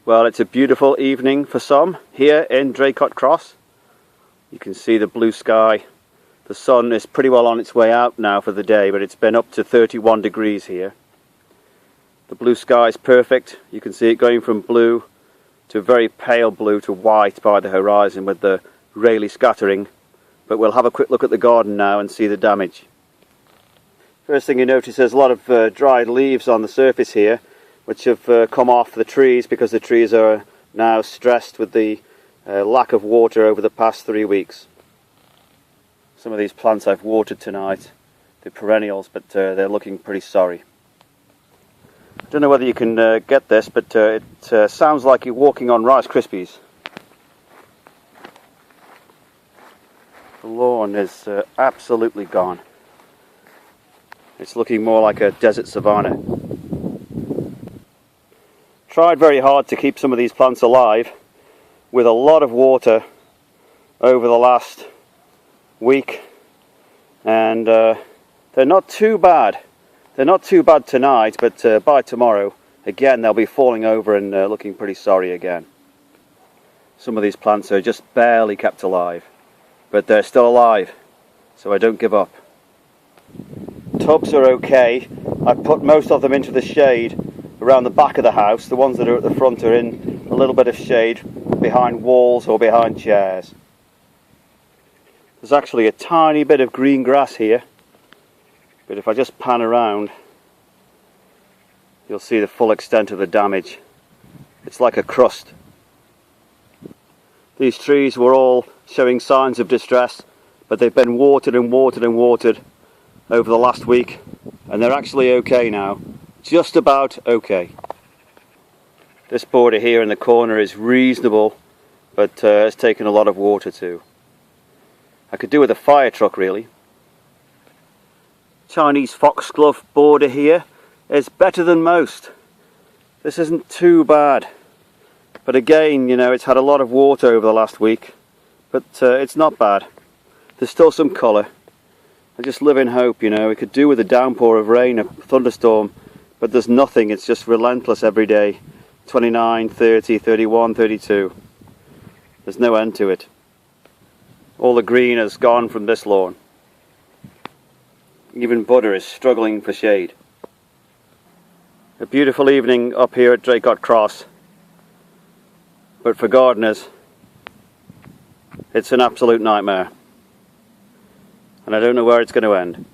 Well, it's a beautiful evening for some here in Draycott Cross. You can see the blue sky. The sun is pretty well on its way out now for the day, but it's been up to 31 degrees here. The blue sky is perfect. You can see it going from blue to very pale blue to white by the horizon with the Rayleigh scattering. But we'll have a quick look at the garden now and see the damage. First thing you notice, there's a lot of dried leaves on the surface here, which have come off the trees because the trees are now stressed with the lack of water over the past 3 weeks. Some of these plants I've watered tonight, the perennials, but they're looking pretty sorry. I don't know whether you can get this, but it sounds like you're walking on Rice Krispies. The lawn is absolutely gone. It's looking more like a desert savanna. Tried very hard to keep some of these plants alive with a lot of water over the last week, and they're not too bad. They're not too bad tonight, but by tomorrow again they'll be falling over and looking pretty sorry again. Some of these plants are just barely kept alive, but they're still alive, so I don't give up. Tubs are okay. I put most of them into the shade around the back of the house. The ones that are at the front are in a little bit of shade behind walls or behind chairs. There's actually a tiny bit of green grass here, but if I just pan around, you'll see the full extent of the damage. It's like a crust. These trees were all showing signs of distress, but they've been watered and watered and watered over the last week, and they're actually okay now. Just about okay. This border here in the corner is reasonable, but it's taken a lot of water too. I could do with a fire truck really. Chinese foxglove border here is better than most. This isn't too bad, but again, you know, it's had a lot of water over the last week, but it's not bad. There's still some colour. I just live in hope, you know. We could do with a downpour of rain, a thunderstorm, but there's nothing. It's just relentless every day. 29, 30, 31, 32. There's no end to it. All the green has gone from this lawn. Even butter is struggling for shade. A beautiful evening up here at Draycott Cross, but for gardeners it's an absolute nightmare, and I don't know where it's going to end.